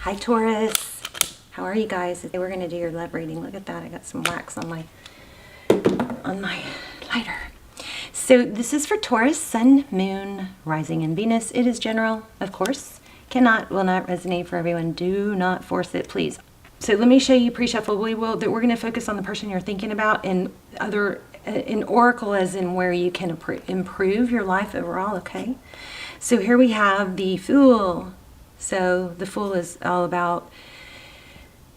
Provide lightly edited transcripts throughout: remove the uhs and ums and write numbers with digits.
Hi Taurus, how are you guys? Today we're going to do your love reading. Look at that, I got some wax on my lighter. So this is for Taurus, Sun, Moon, Rising, and Venus. It is general, of course. Will not resonate for everyone. Do not force it, please. So let me show you pre-shuffle. We're going to focus on the person you're thinking about, and in Oracle as in where you can improve your life overall, okay? So here we have the Fool. So the Fool is all about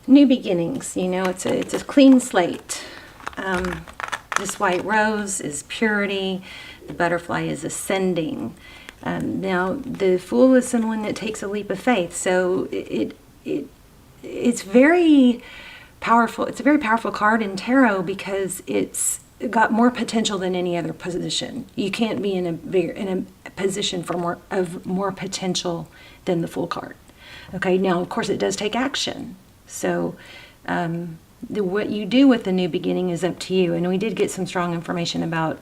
new beginnings. You know, it's a clean slate. This white rose is purity. The butterfly is ascending. Now, the Fool is someone that takes a leap of faith. So it's very powerful. It's a very powerful card in tarot because it's got more potential than any other position. You can't be in a position for more potential than the Fool card. Okay, now of course it does take action. So what you do with the new beginning is up to you. And we did get some strong information about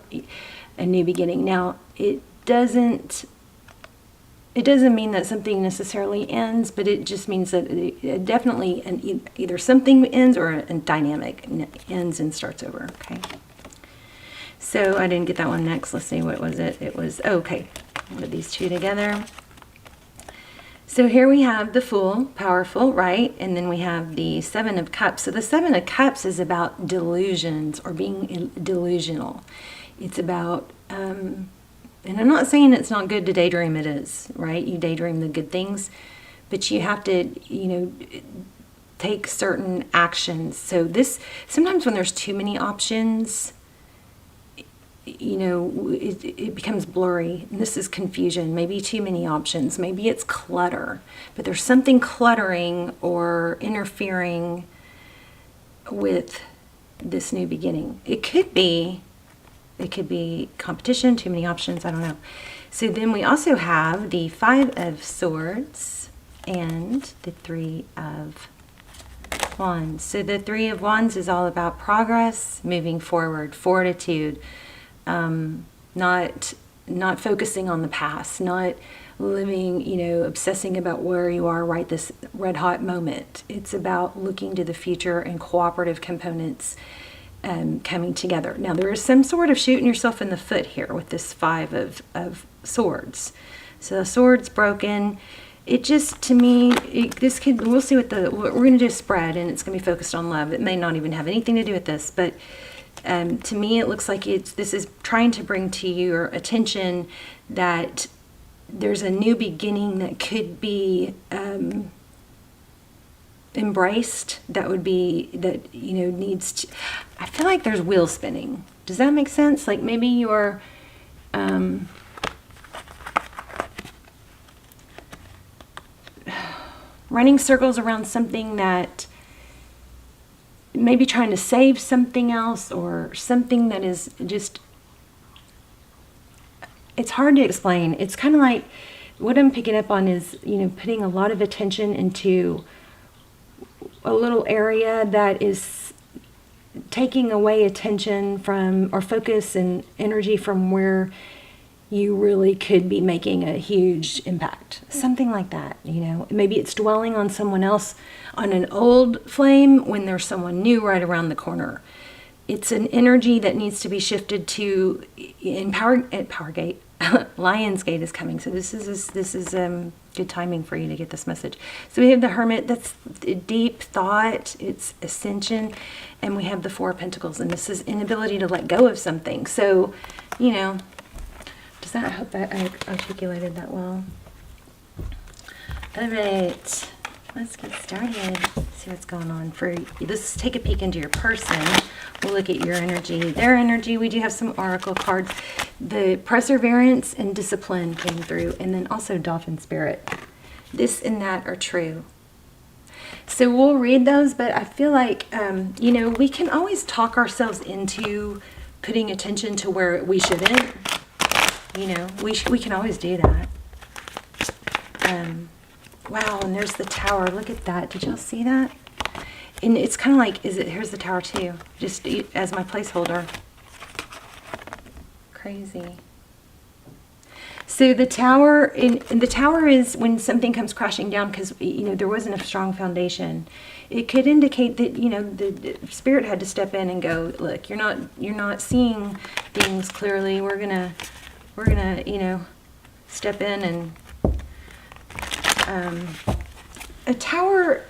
a new beginning. Now it doesn't mean that something necessarily ends, but it just means that it definitely either something ends or a dynamic ends and starts over. Okay. So I didn't get that one next. Let's see, what was it? It was, okay, I'll put these two together. So here we have the Fool, powerful, right? And then we have the Seven of Cups. So the Seven of Cups is about delusions or being delusional. It's about, and I'm not saying it's not good to daydream, it is, right? You daydream the good things, but you have to, take certain actions. So sometimes when there's too many options, it becomes blurry. And this is confusion, maybe too many options, maybe it's clutter, but there's something cluttering or interfering with this new beginning. It could be competition, too many options, I don't know. So then we also have the Five of Swords and the Three of Wands. So the Three of Wands is all about progress, moving forward, fortitude, not focusing on the past, not living, obsessing about where you are right this red hot moment. It's about looking to the future and cooperative components coming together. Now there is some sort of shooting yourself in the foot here with this Five of Swords. So the sword's broken. It just, to me, we'll see what we're going to do a spread, and it's going to be focused on love. It may not even have anything to do with this, but to me it looks like this is trying to bring to your attention that there's a new beginning that could be embraced, needs to, I feel like there's wheel spinning. Does that make sense? Like maybe you're running circles around something that maybe trying to save something else, or something that is just, it's hard to explain. It's kind of like what I'm picking up on is, putting a lot of attention into a little area that is taking away attention from, or focus and energy from where you really could be making a huge impact. Something like that, Maybe it's dwelling on someone else, on an old flame, when there's someone new right around the corner. It's an energy that needs to be shifted to, at Powergate. Lionsgate is coming, so this is good timing for you to get this message. So we have the Hermit, that's deep thought, it's ascension, and we have the Four of Pentacles, and this is inability to let go of something. So, I hope I articulated that well. All right, let's get started. See what's going on for you. Let's take a peek into your person. We'll look at your energy, their energy. We do have some oracle cards. The Perseverance and Discipline came through, and then also Dolphin Spirit. This and that are true. So we'll read those, but I feel like, we can always talk ourselves into putting attention to where we shouldn't. We can always do that. Wow, and there's the Tower. Look at that. Did y'all see that? And it's kind of like, here's the Tower too, just as my placeholder. Crazy. So the tower, in the tower is when something comes crashing down because, there wasn't a strong foundation. It could indicate that, the spirit had to step in and go, look, you're not seeing things clearly. We're gonna, step in and, a tower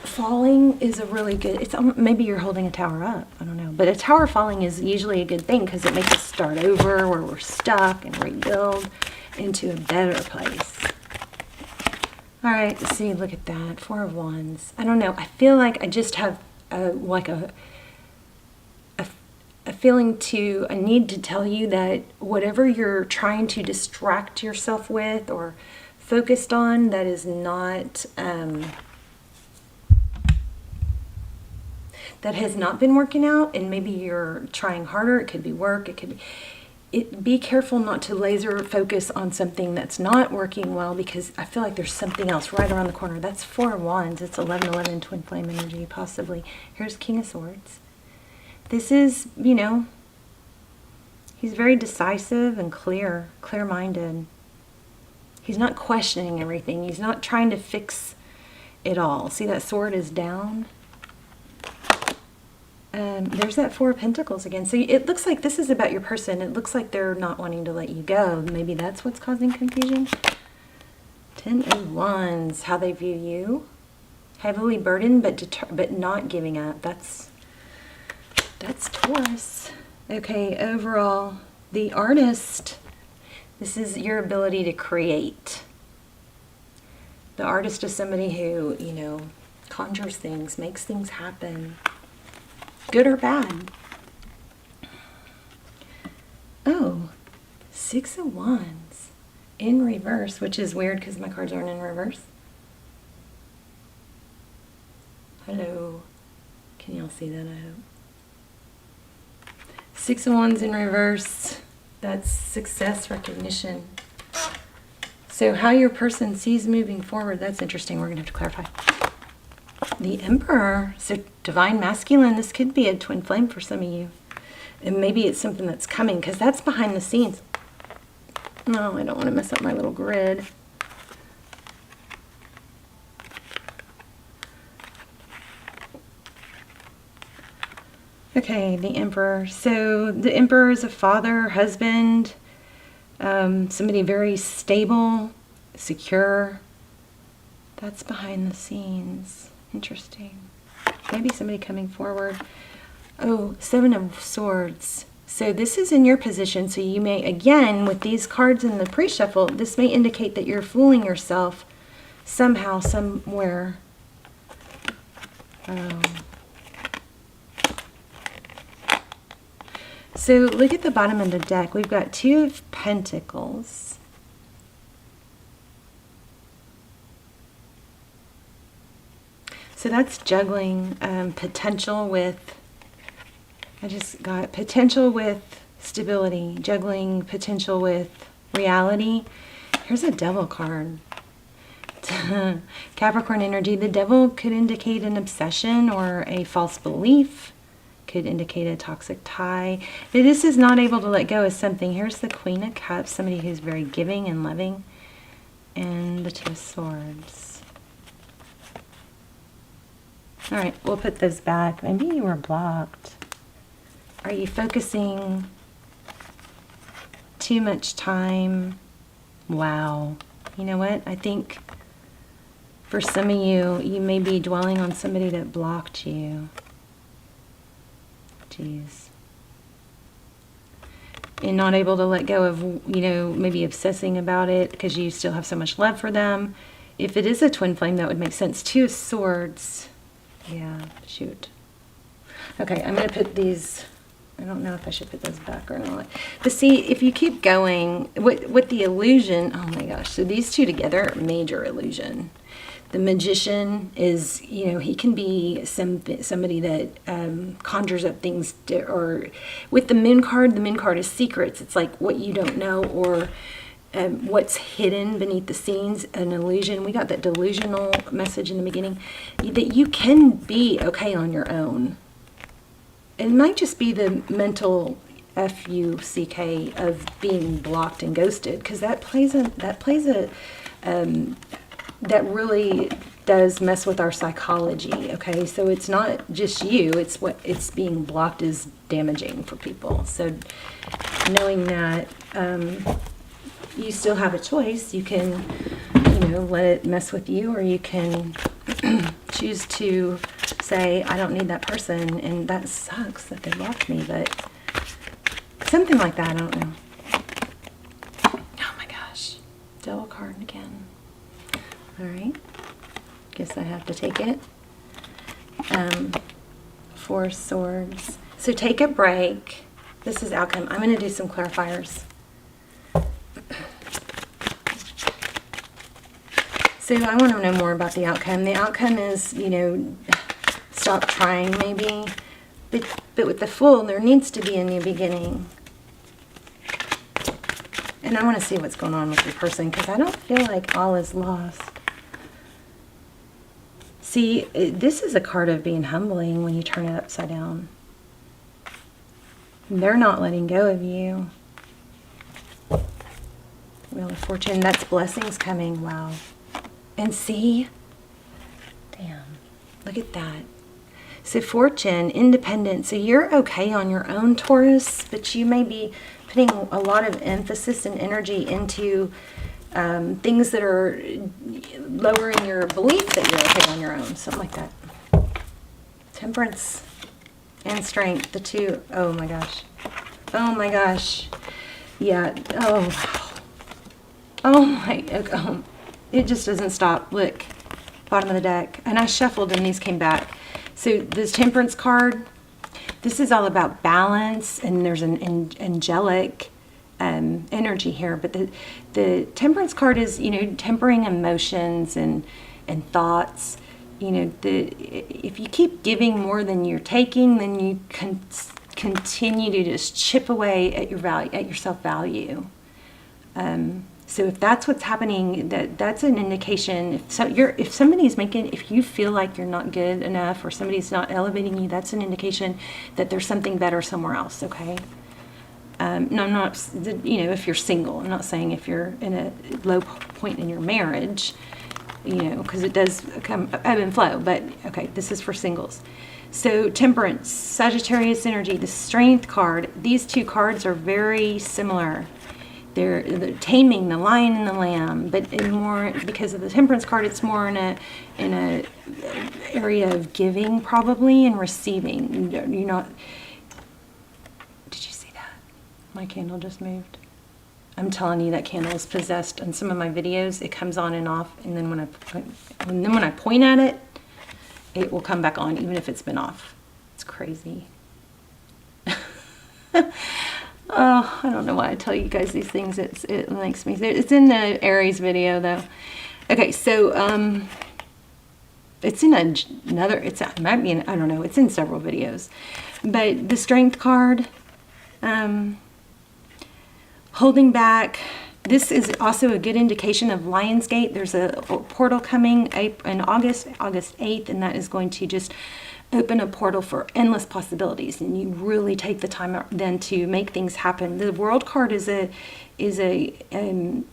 falling is a really good, maybe you're holding a tower up, I don't know, but a tower falling is usually a good thing because it makes us start over where we're stuck and rebuild into a better place. All right, let's see, look at that, 4 of Wands. I don't know, I feel like I just have a feeling a need to tell you that whatever you're trying to distract yourself with or focused on that is not, that has not been working out, and maybe you're trying harder. It could be work. It could be. Be careful not to laser focus on something that's not working well, because I feel like there's something else right around the corner. That's 4 of Wands. It's 11-11 twin flame energy, possibly. Here's King of Swords. This is, he's very decisive and clear-minded. He's not questioning everything. He's not trying to fix it all. See, that sword is down. There's that 4 of Pentacles again. So it looks like this is about your person. It looks like they're not wanting to let you go. Maybe that's what's causing confusion. 10 of Wands, how they view you. Heavily burdened, but not giving up. That's Taurus. Okay, overall, the artist. This is your ability to create. The artist is somebody who, conjures things, makes things happen. Good or bad. Oh, 6 of Wands in reverse, which is weird because my cards aren't in reverse. Hello. Can y'all see that, I hope? 6 of Wands in reverse. That's success, recognition. So how your person sees moving forward, that's interesting. We're going to have to clarify. The Emperor, so divine masculine, this could be a twin flame for some of you. And maybe it's something that's coming, because that's behind the scenes. No, I don't want to mess up my little grid. Okay, the Emperor. So the Emperor is a father, husband, somebody very stable, secure. That's behind the scenes. Interesting. Maybe somebody coming forward. Oh, 7 of Swords. So this is in your position. So you may, again, with these cards in the pre-shuffle, this may indicate that you're fooling yourself somehow, somewhere. So look at the bottom of the deck. We've got 2 of Pentacles. So that's juggling potential with, I just got potential with stability, juggling potential with reality. Here's a Devil card. Capricorn energy. The Devil could indicate an obsession or a false belief. Could indicate a toxic tie. But this is not able to let go of something. Here's the Queen of Cups, somebody who's very giving and loving. And the 2 of Swords. All right, we'll put those back. Maybe you were blocked. Are you focusing too much time? Wow. You know what? I think for some of you, you may be dwelling on somebody that blocked you. Jeez. And not able to let go of, maybe obsessing about it because you still have so much love for them. If it is a twin flame, that would make sense. 2 of Swords. Yeah, shoot. Okay, I'm going to put these, I don't know if I should put those back or not. But see, if you keep going, with the illusion, oh my gosh, so these 2 together, major illusion. The Magician is, he can be somebody that conjures up things, or with the Moon card is secrets. It's like what you don't know, or what's hidden beneath the scenes, an illusion. We got that delusional message in the beginning, that you can be okay on your own. It might just be the mental F-U-C-K, of being blocked and ghosted, because that really does mess with our psychology. Okay, so it's not just you, it's being blocked is damaging for people. So knowing that, you still have a choice. You can, let it mess with you, or you can choose to say, I don't need that person, and that sucks that they blocked me, but something like that, I don't know. Oh my gosh, Devil card again. All right, guess I have to take it. Four Swords. So take a break. This is outcome. I'm going to do some clarifiers. So I want to know more about the outcome. The outcome is, stop trying maybe. But with the Fool, there needs to be a new beginning. And I want to see what's going on with your person, because I don't feel like all is lost. See, this is a card of being humbling when you turn it upside down. They're not letting go of you. Wheel of Fortune, that's blessings coming. Wow. And see? Damn. Look at that. So Fortune, independent. So you're okay on your own, Taurus, but you may be putting a lot of emphasis and energy into things that are lowering your belief that you're okay on your own. Something like that. Temperance and Strength, the two. Oh my gosh. Oh my gosh. Yeah. Oh, wow. Oh my. Oh. It just doesn't stop. Look, bottom of the deck. And I shuffled and these came back. So this Temperance card, this is all about balance, and there's an angelic energy here. But the Temperance card is, tempering emotions and thoughts. If you keep giving more than you're taking, then you can continue to just chip away at your value, at your self-value. So if that's what's happening, that's an indication. If you feel like you're not good enough, or somebody's not elevating you, that's an indication that there's something better somewhere else. Okay. No, I'm not. If you're single, I'm not saying if you're in a low point in your marriage, because it does come ebb and flow. But okay, this is for singles. So Temperance, Sagittarius energy, the Strength card. These two cards are very similar. They're taming the lion and the lamb, but more because of the Temperance card, it's more in a area of giving probably and receiving. You're not. Did you see that? My candle just moved. I'm telling you, that candle is possessed. In some of my videos, it comes on and off, and then when I point at it, it will come back on, even if it's been off. It's crazy. Oh, I don't know why I tell you guys these things. It makes me. It's in the Aries video though. Okay, so it's in another. It might be in. I don't know. It's in several videos, but the Strength card, holding back. This is also a good indication of Lionsgate. There's a portal coming in August 8th, and that is going to just open a portal for endless possibilities, and you really take the time then to make things happen. The World card is a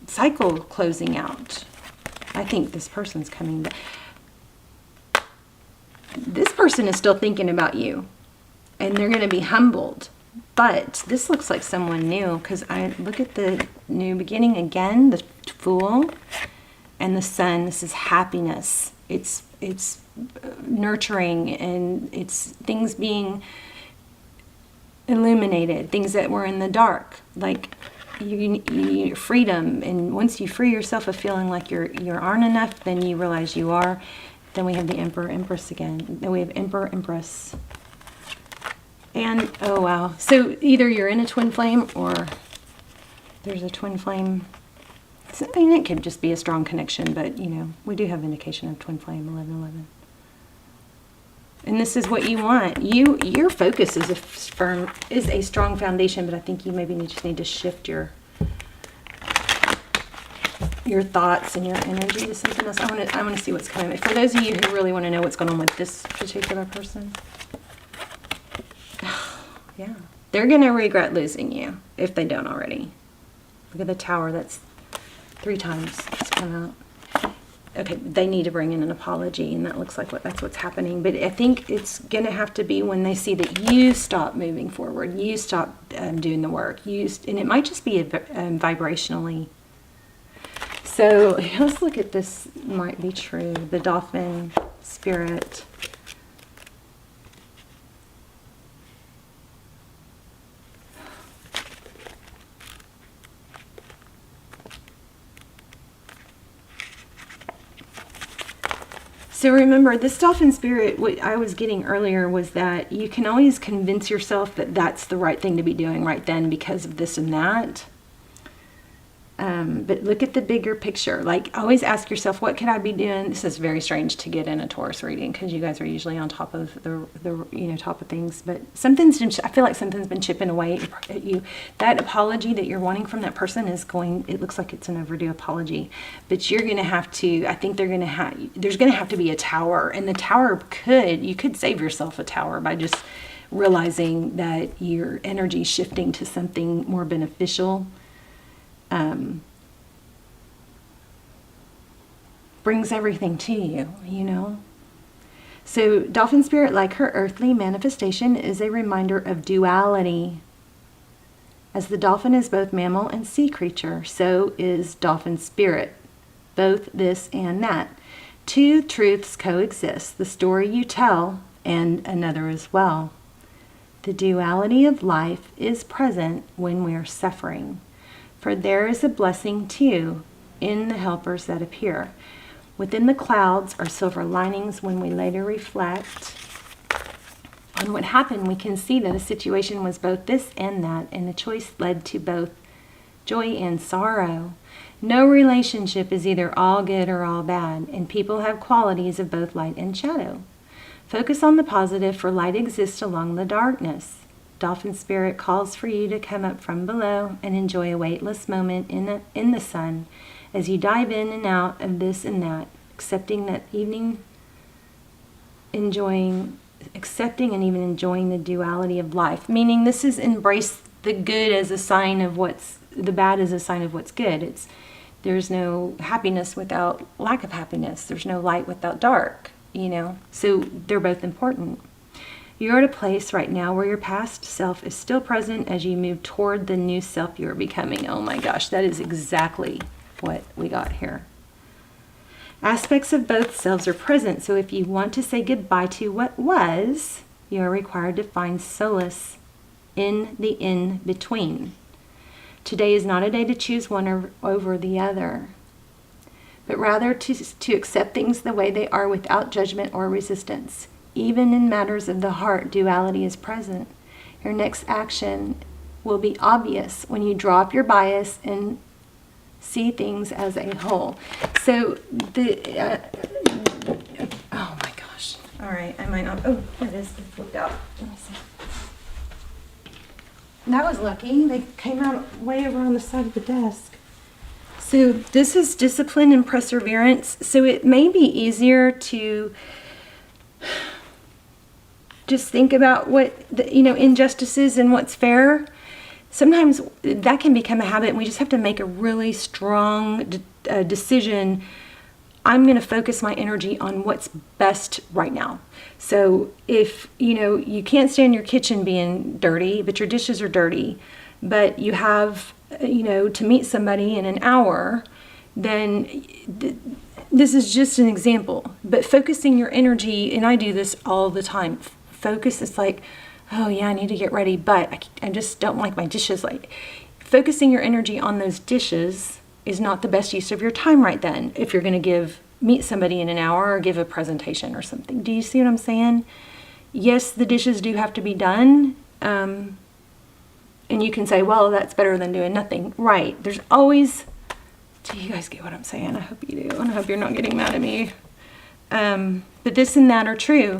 cycle closing out. I think this person's coming back. This person is still thinking about you, and they're going to be humbled. But this looks like someone new, because I look at the new beginning again, the Fool and the Sun. This is happiness. It's nurturing, and it's things being illuminated, things that were in the dark, like you need freedom. And once you free yourself of feeling like you aren't enough, then you realize you are. Then we have the Emperor, Empress again. Then we have Emperor, Empress. And, oh wow. So either you're in a twin flame, or there's a twin flame. I mean, it could just be a strong connection, but, we do have indication of twin flame, 1111. And this is what you want. Your focus is a strong foundation, but I think you maybe just need to shift your thoughts and your energy to something else. I want to see what's coming. For those of you who really want to know what's going on with this particular person. Yeah. They're going to regret losing you if they don't already. Look at the Tower. That's 3 times it's come out. Okay, they need to bring in an apology, and that looks like that's what's happening. But I think it's going to have to be when they see that you stop moving forward, you stop doing the work, and it might just be vibrationally. So let's look at this. Might be true. The Dolphin spirit. So remember, this Dolphin spirit, what I was getting earlier was that you can always convince yourself that that's the right thing to be doing right then because of this and that. But look at the bigger picture. Like, always ask yourself, what could I be doing? This is very strange to get in a Taurus reading because you guys are usually on top of the top of things. But I feel like something's been chipping away at you. That apology that you're wanting from that person it looks like it's an overdue apology. But you're going to have to, I think there's going to have to be a tower. And the tower you could save yourself a tower by just realizing that your energy is shifting to something more beneficial. Brings everything to you, you know. So Dolphin spirit, like her earthly manifestation, is a reminder of duality. As the dolphin is both mammal and sea creature, so is Dolphin spirit, both this and that. 2 truths coexist, the story you tell and another as well. The duality of life is present when we are suffering. For there is a blessing too in the helpers that appear. Within the clouds are silver linings. When we later reflect on what happened, we can see that a situation was both this and that, and the choice led to both joy and sorrow. No relationship is either all good or all bad, and people have qualities of both light and shadow. Focus on the positive, for light exists along the darkness. Dolphin spirit calls for you to come up from below and enjoy a weightless moment in the sun as you dive in and out of this and that, accepting and even enjoying the duality of life. Meaning, this is embrace the good as a sign of the bad as a sign of what's good. There's no happiness without lack of happiness. There's no light without dark, you know. So they're both important. You're at a place right now where your past self is still present as you move toward the new self you're becoming. Oh my gosh, that is exactly what we got here. Aspects of both selves are present, so if you want to say goodbye to what was, you are required to find solace in the in-between. Today is not a day to choose one over the other, but rather to accept things the way they are without judgment or resistance. Even in matters of the heart, duality is present. Your next action will be obvious when you drop your bias and see things as a whole. So oh my gosh. All right, I might not. Oh, there it is. It flipped out. Let me see. That was lucky. They came out way over on the side of the desk. So this is discipline and perseverance. So it may be easier to just think about what injustices and what's fair. Sometimes that can become a habit, and we just have to make a really strong decision. I'm going to focus my energy on what's best right now. So if, you can't stand your kitchen being dirty, but your dishes are dirty, but you have, to meet somebody in an hour, then this is just an example. But focusing your energy, and I do this all the time, focus is like, oh yeah, I need to get ready, but I just don't like my dishes. Like, focusing your energy on those dishes is not the best use of your time right then if you're going to meet somebody in an hour or give a presentation or something. Do you see what I'm saying? Yes, the dishes do have to be done, and you can say, well, that's better than doing nothing. Right. There's always, do you guys get what I'm saying? I hope you do, and I hope you're not getting mad at me. But this and that are true.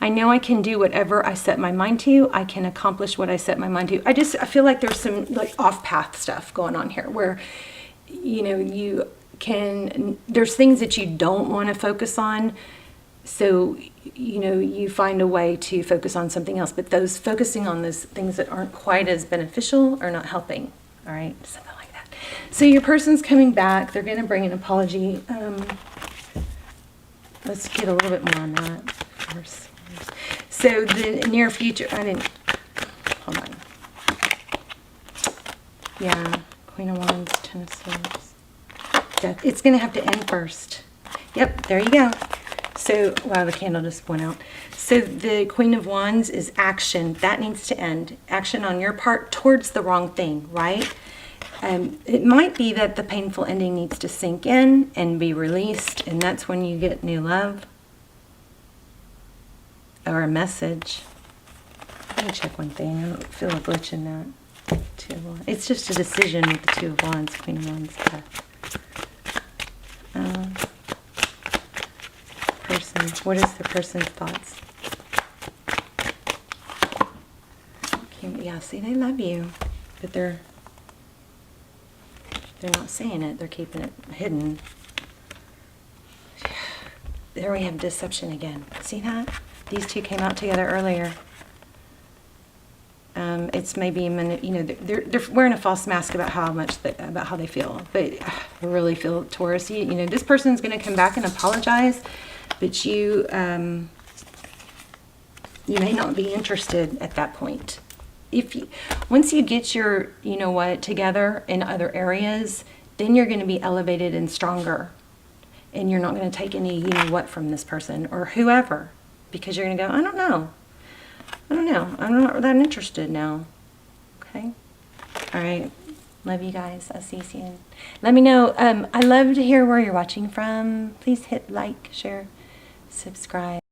I know I can do whatever I set my mind to. I can accomplish what I set my mind to. I feel like there's some off-path stuff going on here where, there's things that you don't want to focus on. So, you know, you find a way to focus on something else, but those focusing on those things that aren't quite as beneficial are not helping. All right, something like that. So your person's coming back. They're going to bring an apology. Let's get a little bit more on that first. So the near future, hold on. Yeah, Queen of Wands, Ten of Swords. Death. It's going to have to end first. Yep, there you go. So, wow, the candle just went out. So the Queen of Wands is action. That needs to end. Action on your part towards the wrong thing, right? It might be that the painful ending needs to sink in and be released, and that's when you get new love or a message. Let me check one thing. I don't feel a glitch in that. Two of Wands. It's just a decision with the Two of Wands, Queen of Wands. Person. What is the person's thoughts? Yeah, see, they love you, but they're not saying it. They're keeping it hidden. There we have deception again. See that? These two came out together earlier. It's maybe, you know, they're wearing a false mask about how they feel. But I really feel, Taurus, you know, this person's going to come back and apologize, but you may not be interested at that point. Once you get your, you know what, together in other areas, then you're going to be elevated and stronger. And you're not going to take any, you know what, from this person or whoever. Because you're going to go, I don't know. I'm not that interested now. Okay? All right. Love you guys. I'll see you soon. Let me know. I love to hear where you're watching from. Please hit like, share, subscribe.